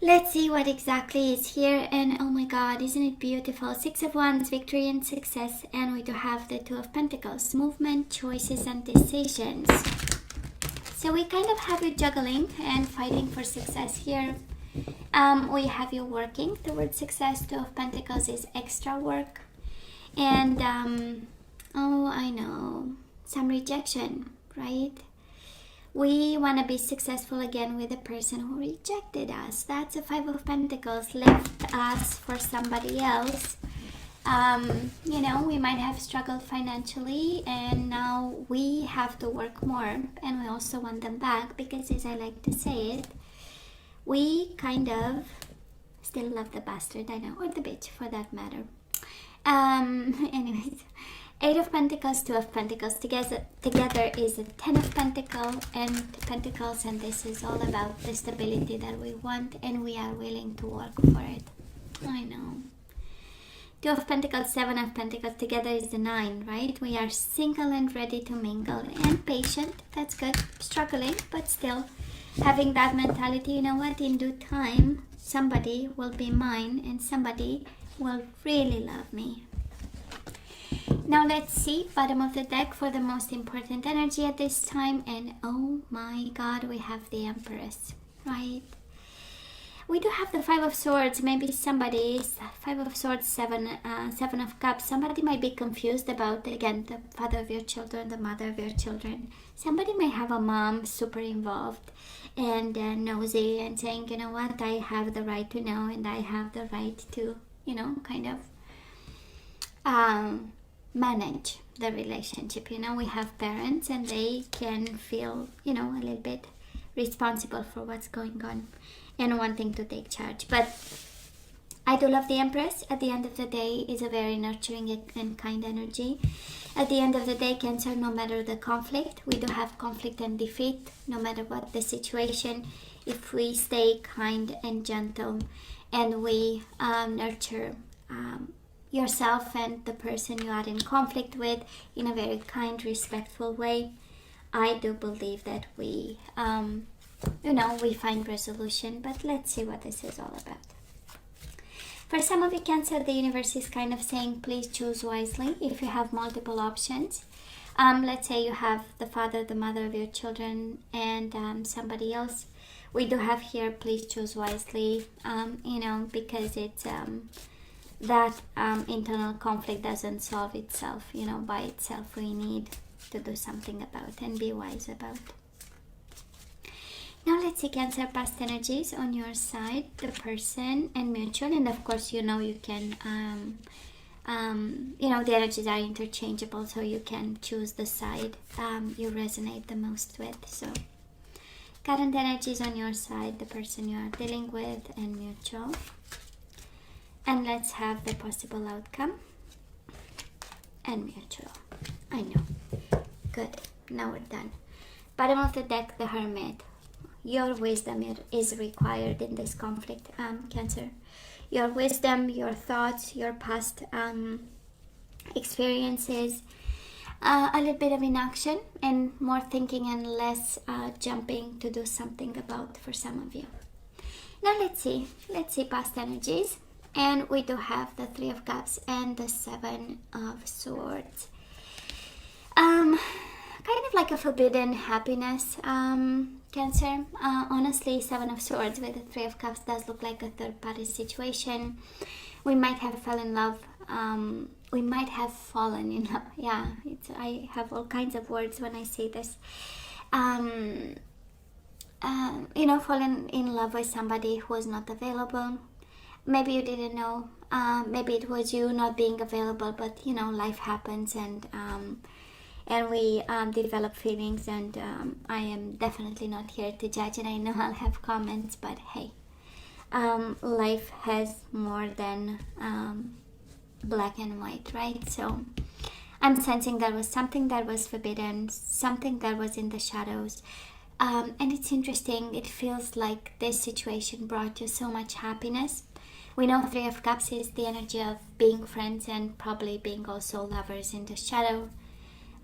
Let's see what exactly is here. And oh my god, isn't it beautiful? Six of Wands, victory and success. And we do have the Two of Pentacles, movement, choices and decisions. So we kind of have you juggling and fighting for success here. We have you working towards success. Two of Pentacles is extra work. And oh, I know, some rejection, right? We want to be successful again with the person who rejected us. That's a Five of Pentacles, left us for somebody else. You know, we might have struggled financially and now we have to work more, and we also want them back because, as I like to say it, we kind of still love the bastard, I know, or the bitch for that matter. Anyways, Eight of Pentacles, Two of Pentacles together is a Ten of Pentacles, and this is all about the stability that we want, and we are willing to work for it. I know. Two of Pentacles, Seven of Pentacles together is the Nine, right? We are single and ready to mingle and patient. That's good. Struggling, but still having that mentality. You know what? In due time, somebody will be mine and somebody will really love me. Now let's see, bottom of the deck for the most important energy at this time. And oh my god, we have the Empress, right? We do have the Five of Swords. Maybe somebody's Five of Swords, Seven of Cups. Somebody might be confused about, again, the father of your children, the mother of your children. Somebody may have a mom super involved and nosy and saying, you know what, I have the right to know and I have the right to, you know, kind of manage the relationship. You know, we have parents and they can feel, you know, a little bit responsible for what's going on and wanting to take charge. But I do love the Empress. At the end of the day, is a very nurturing and kind energy. At the end of the day, Cancer, no matter the conflict, we do have conflict and defeat, no matter what the situation. If we stay kind and gentle and we nurture yourself and the person you are in conflict with in a very kind, respectful way, I do believe that we, you know, we find resolution. But let's see what this is all about. For some of you, Cancer, the universe is kind of saying, please choose wisely if you have multiple options. Let's say you have the father, the mother of your children, and somebody else. We do have here, please choose wisely, you know, because it's that internal conflict doesn't solve itself, you know, by itself. We need to do something about and be wise about. Now let's see, Cancer, past energies on your side, the person and mutual. And of course, you know, you can, you know, the energies are interchangeable, so you can choose the side you resonate the most with. So current energies on your side, the person you are dealing with, and mutual. And let's have the possible outcome and mutual. I know. Good. Now we're done. Bottom of the deck, the Hermit. Your wisdom is required in this conflict, Cancer. Your wisdom, your thoughts, your past experiences, a little bit of inaction and more thinking and less jumping to do something about for some of you. Now let's see past energies. And we do have the Three of Cups and the Seven of Swords. Kind of like a forbidden happiness, Cancer. Honestly, Seven of Swords with the Three of Cups does look like a third-party situation. We might have fell in love. We might have fallen in love. Yeah, I have all kinds of words when I say this. You know, fallen in love with somebody who was not available. Maybe you didn't know. Maybe it was you not being available, but you know, life happens, and we develop feelings, and I am definitely not here to judge, and I know I'll have comments, but hey, life has more than black and white, right? So I'm sensing there was something that was forbidden, something that was in the shadows. And it's interesting, it feels like this situation brought you so much happiness. We know Three of Cups is the energy of being friends and probably being also lovers in the shadow,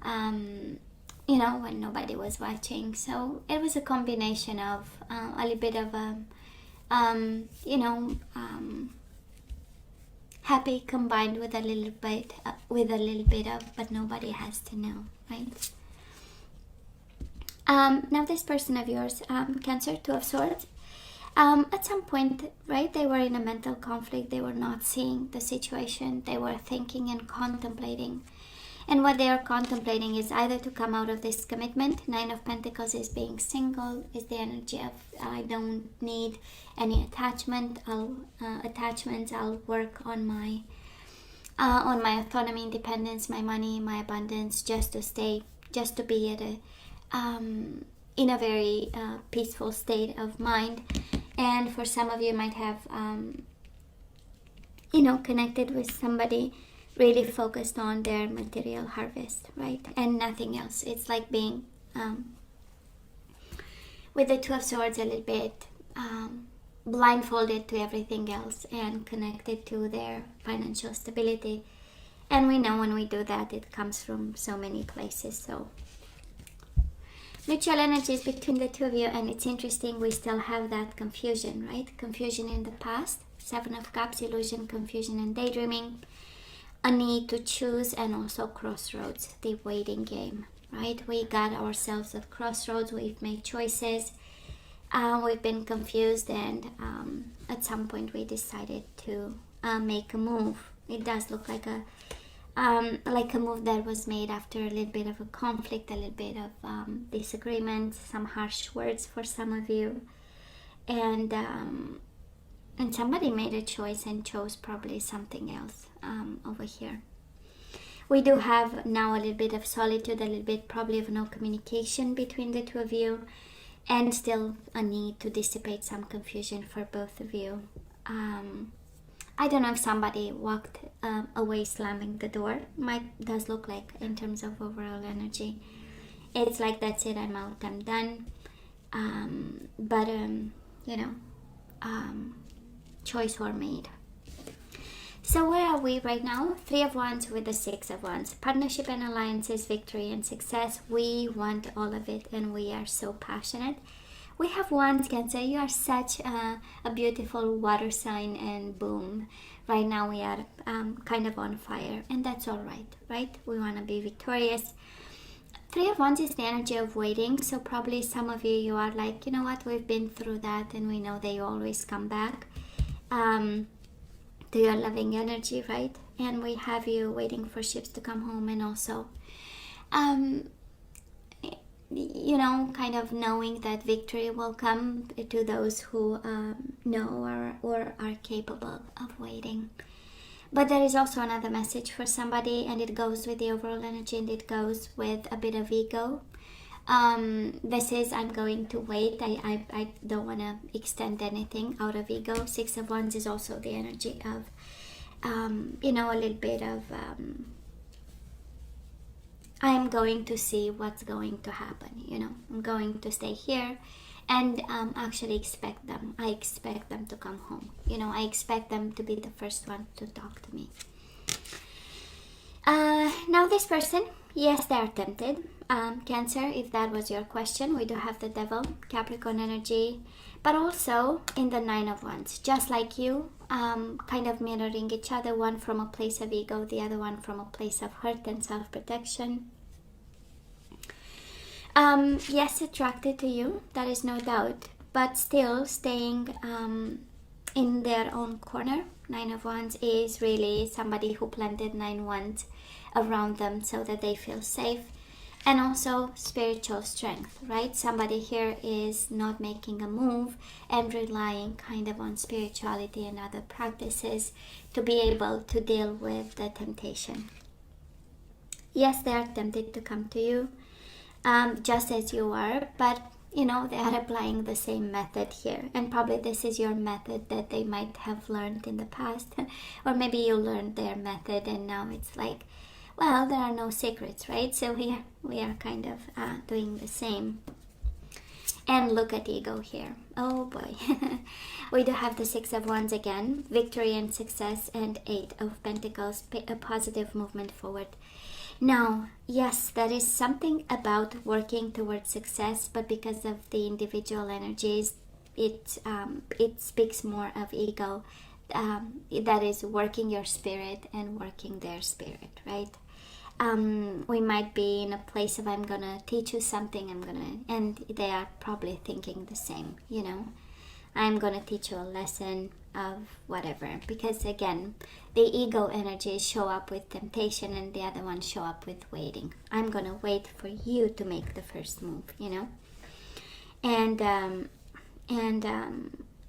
you know, when nobody was watching. So it was a combination of a little bit of you know, happy combined with a little bit of, but nobody has to know, right? Now this person of yours, Cancer, Two of Swords, at some point, right, they were in a mental conflict. They were not seeing the situation. They were thinking and contemplating. And what they are contemplating is either to come out of this commitment. Nine of Pentacles is being single, is the energy of I don't need any attachments. I'll work on my autonomy, independence, my money, my abundance, just to be at a in a very peaceful state of mind. And for some of you might have connected with somebody really focused on their material harvest, right, and nothing else. It's like being with the Two of Swords a little bit blindfolded to everything else and connected to their financial stability. And we know when we do that, it comes from so many places. So mutual energies between the two of you, and it's interesting, we still have that confusion, right? Confusion in the past, Seven of Cups, illusion, confusion, and daydreaming, a need to choose, and also crossroads, the waiting game, right? We got ourselves at crossroads, we've made choices, we've been confused, and at some point we decided to make a move. It does look like a move that was made after a little bit of a conflict, a little bit of disagreement, some harsh words for some of you, and somebody made a choice and chose probably something else over here. We do have now a little bit of solitude, a little bit probably of no communication between the two of you, and still a need to dissipate some confusion for both of you. I don't know if somebody walked away slamming the door. Does look like, in terms of overall energy, it's like, that's it, I'm out, I'm done. Choice were made. So where are we right now? Three of Wands with the Six of Wands. Partnership and alliances, victory and success. We want all of it, and we are so passionate. We have Wands, Cancer. You are such a beautiful water sign, and boom. Right now we are kind of on fire, and that's all right, right? We want to be victorious. Three of Wands is the energy of waiting. So probably some of you are like, you know what, we've been through that, and we know they always come back to your loving energy, right? And we have you waiting for ships to come home, and also kind of knowing that victory will come to those who know or are capable of waiting. But there is also another message for somebody, and it goes with the overall energy, and it goes with a bit of ego. This is, I'm going to wait. I don't want to extend anything out of ego. Six of Wands is also the energy of a little bit of I'm going to see what's going to happen. I'm going to stay here and actually expect them. I expect them to come home. I expect them to be the first one to talk to me. Now this person, yes, they are tempted. Cancer, if that was your question, we do have the Devil, Capricorn energy, but also in the Nine of Wands, just like you, kind of mirroring each other, one from a place of ego, the other one from a place of hurt and self-protection. Yes, attracted to you, that is no doubt, but still staying in their own corner. Nine of Wands is really somebody who planted 9 wands around them so that they feel safe. And also spiritual strength, right? Somebody here is not making a move and relying kind of on spirituality and other practices to be able to deal with the temptation. Yes, they are tempted to come to you, just as you are, but they are applying the same method here. And probably this is your method that they might have learned in the past. Or maybe you learned their method and now it's like, well, there are no secrets, right? So we are kind of doing the same. And look at ego here. Oh boy. We do have the Six of Wands again. Victory and success, and 8 of Pentacles. A positive movement forward. Now, yes, there is something about working towards success, but because of the individual energies, it speaks more of ego, that is working your spirit and working their spirit, right? We might be in a place of, I'm gonna teach you something, and they are probably thinking the same, you know. I'm gonna teach you a lesson of whatever, because again, the ego energies show up with temptation and the other ones show up with waiting. I'm gonna wait for you to make the first move, you know. And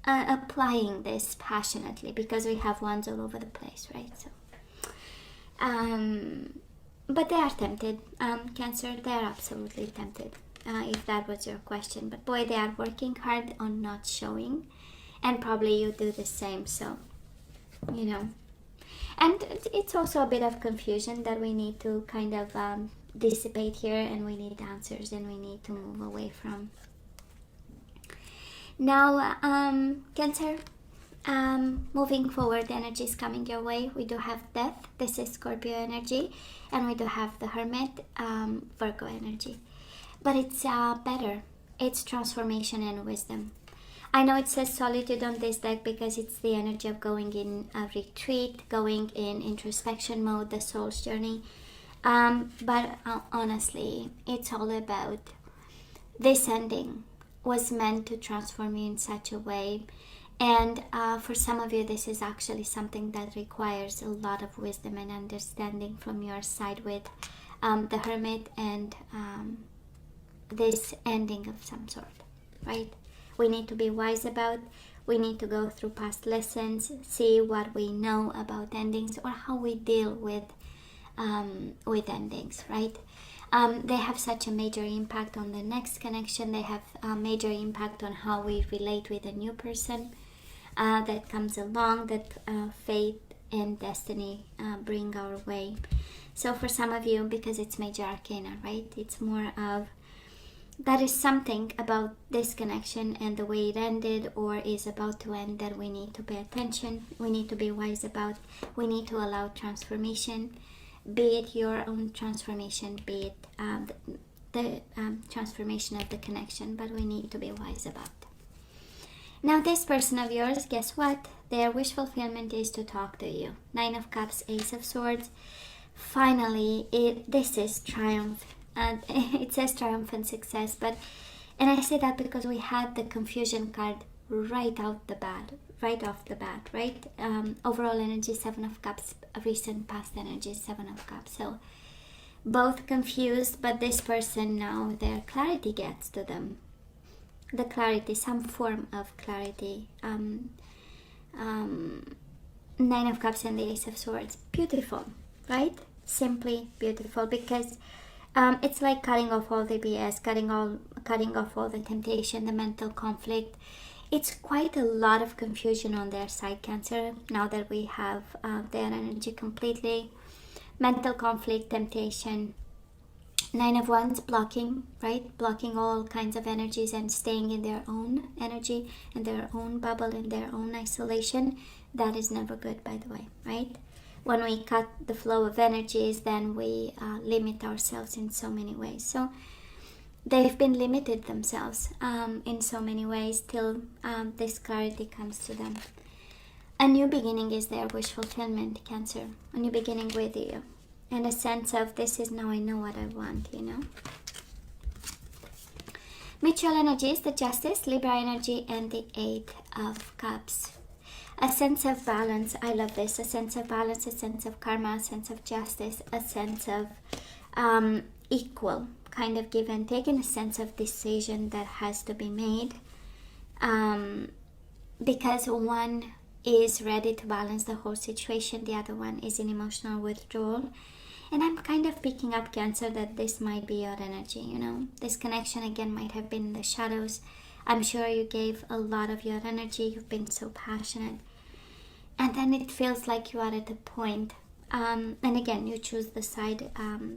applying this passionately, because we have ones all over the place, right? So but they are tempted, Cancer, they are absolutely tempted, if that was your question. But boy, they are working hard on not showing, and probably you do the same. So, you know, and it's also a bit of confusion that we need to kind of dissipate here, and we need answers, and we need to move away from. Now, Cancer, moving forward, the energy is coming your way. We do have Death, this is Scorpio energy, and we do have the Hermit, Virgo energy. But it's better. It's transformation and wisdom. I know it says solitude on this deck because it's the energy of going in a retreat, going in introspection mode, the soul's journey. But honestly, it's all about this ending was meant to transform you in such a way. And for some of you, this is actually something that requires a lot of wisdom and understanding from your side with the Hermit and this ending of some sort, right? We need to be wise about, we need to go through past lessons, see what we know about endings or how we deal with endings, right? They have such a major impact on the next connection. They have a major impact on how we relate with a new person that comes along, that fate and destiny bring our way. So for some of you, because it's major arcana, right? It's more of, that is something about this connection and the way it ended or is about to end that we need to pay attention, we need to be wise about, we need to allow transformation, be it your own transformation, be it the transformation of the connection, but we need to be wise about. Now this person of yours, guess what? Their wish fulfillment is to talk to you. 9 of Cups, Ace of Swords. Finally, this is triumph. It says triumphant success, and I say that because we had the confusion card right off the bat, right? Overall energy, 7 of Cups, recent past energy, 7 of Cups. So both confused, but this person now, their clarity gets to them. The clarity, some form of clarity. 9 of Cups and the Ace of Swords. Beautiful, right? Simply beautiful, because it's like cutting off all the BS, cutting off all the temptation, the mental conflict. It's quite a lot of confusion on their side, Cancer, now that we have their energy completely. Mental conflict, temptation. 9 of Wands, blocking, right? Blocking all kinds of energies and staying in their own energy, in their own bubble, in their own isolation. That is never good, by the way, right? When we cut the flow of energies, then we limit ourselves in so many ways. So they've been limited themselves in so many ways till this clarity comes to them. A new beginning is their wish fulfillment, Cancer. A new beginning with you. And a sense of, this is now I know what I want, you know. Mutual energies, the Justice, Libra energy, and the 8 of Cups. A sense of balance. I love this. A sense of balance, a sense of karma, a sense of justice, a sense of equal kind of give and take, and a sense of decision that has to be made. Because one is ready to balance the whole situation, the other one is in emotional withdrawal. And I'm kind of picking up, Cancer, that this might be your energy, you know. This connection again might have been in the shadows. I'm sure you gave a lot of your energy. You've been so passionate. And then it feels like you are at a point, and again, you choose the side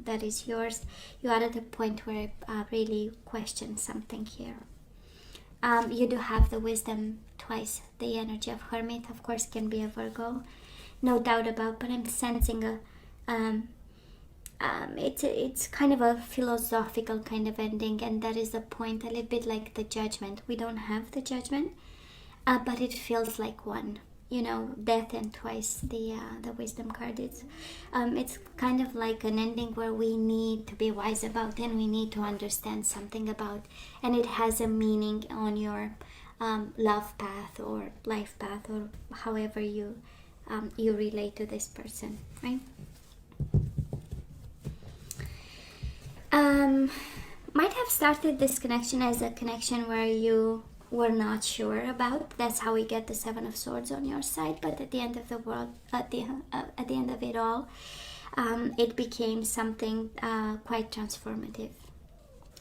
that is yours. You are at a point where I really question something here. You do have the wisdom twice. The energy of Hermit, of course, can be a Virgo, no doubt about, but I'm sensing it's kind of a philosophical kind of ending, and that is the point, a little bit like the Judgment. We don't have the Judgment, but it feels like one. Death and twice the wisdom card. It's kind of like an ending where we need to be wise about, and we need to understand something about, and it has a meaning on your love path or life path, or however you relate to this person, right? Might have started this connection as a connection where you were not sure about. That's how we get the Seven of Swords on your side. But at the end of the world, at the end of it all, it became something quite transformative.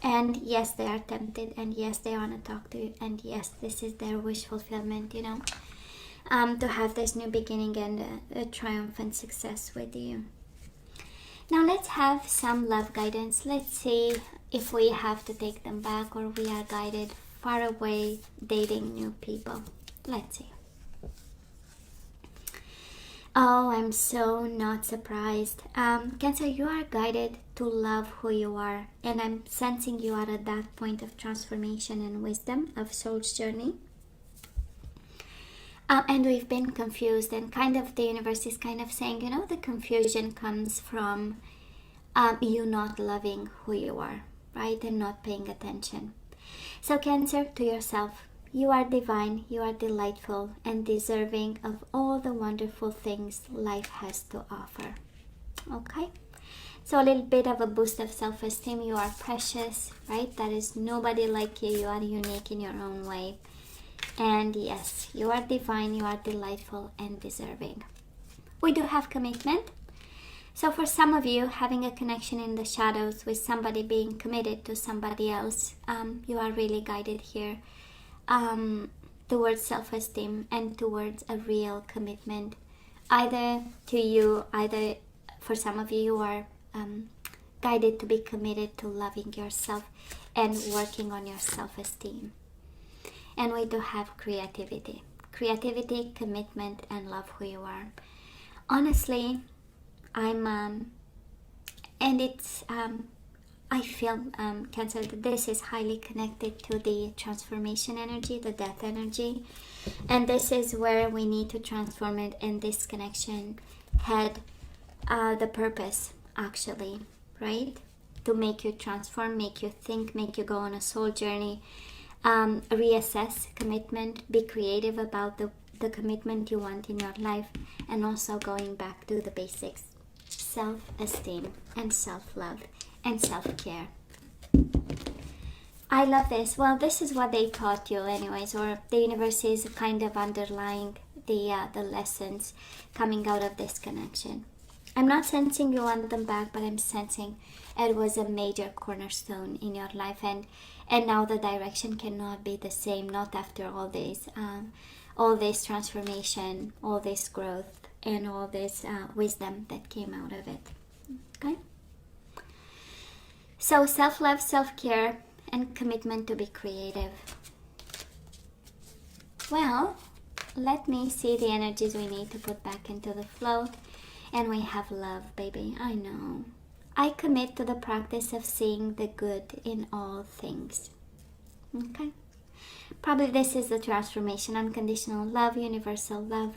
And yes, they are tempted, and yes, they want to talk to you, and yes, this is their wish fulfillment, to have this new beginning and a triumphant success with you. Now let's have some love guidance. Let's see if we have to take them back, or we are guided far away dating new people. Let's see. Oh, I'm so not surprised. Cancer, you are guided to love who you are, and I'm sensing you are at that point of transformation and wisdom of soul's journey. And we've been confused, and kind of the universe is kind of saying, the confusion comes from you not loving who you are, right? And not paying attention. So Cancer, to yourself, you are divine, you are delightful, and deserving of all the wonderful things life has to offer. Okay? So a little bit of a boost of self-esteem. You are precious, right? There is nobody like you. You are unique in your own way. And yes, you are divine, you are delightful and deserving. We do have commitment. So for some of you, having a connection in the shadows with somebody being committed to somebody else, you are really guided here towards self-esteem and towards a real commitment. Either to you, either for some of you, you are guided to be committed to loving yourself and working on your self-esteem. And we do have creativity, commitment, and love who you are. Honestly, I feel, Cancer, that this is highly connected to the transformation energy, the death energy, and this is where we need to transform it. And this connection had the purpose, actually, right, to make you transform, make you think, make you go on a soul journey, reassess commitment, be creative about the commitment you want in your life, and also going back to the basics: self-esteem and self-love and self-care. I love this. Well, this is what they taught you anyways, or the universe is kind of underlying the lessons coming out of this connection. I'm not sensing you want them back, but I'm sensing it was a major cornerstone in your life, and now the direction cannot be the same, not after all this transformation, all this growth, and all this wisdom that came out of it. Okay? So self-love, self-care, and commitment to be creative. Well, let me see the energies we need to put back into the flow. And we have love, baby. I know. I commit to the practice of seeing the good in all things. Okay? Probably this is the transformation: unconditional love, universal love,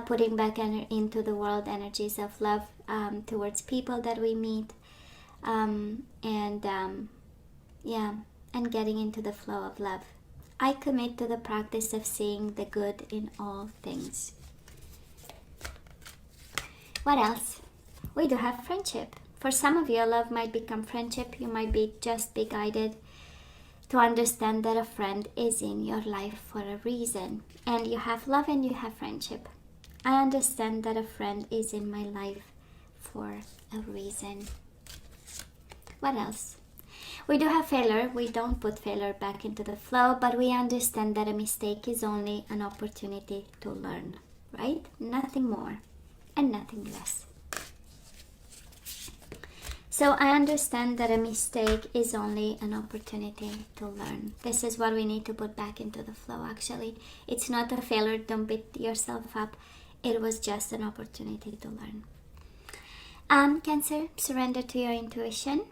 putting back into the world energies of love towards people that we meet, and getting into the flow of love. I commit to the practice of seeing the good in all things. What else? We do have friendship. For some of you, love might become friendship. You might be guided to understand that a friend is in your life for a reason. And you have love and you have friendship. I understand that a friend is in my life for a reason. What else? We do have failure. We don't put failure back into the flow, but we understand that a mistake is only an opportunity to learn, right? Nothing more and nothing less. So I understand that a mistake is only an opportunity to learn. This is what we need to put back into the flow, actually. It's not a failure. Don't beat yourself up. It was just an opportunity to learn. Cancer, surrender to your intuition.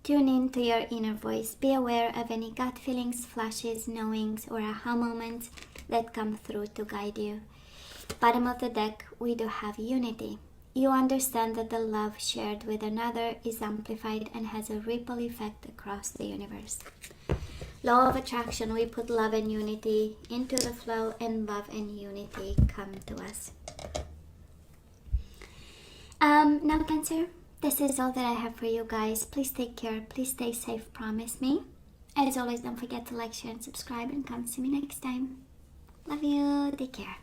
Tune in to your inner voice. Be aware of any gut feelings, flashes, knowings, or aha moments that come through to guide you. Bottom of the deck, we do have unity. You understand that the love shared with another is amplified and has a ripple effect across the universe. Law of attraction, we put love and unity into the flow, and love and unity come to us. Now Cancer, this is all that I have for you guys. Please take care. Please stay safe. Promise me. As always, don't forget to like, share, and subscribe, and come see me next time. Love you. Take care.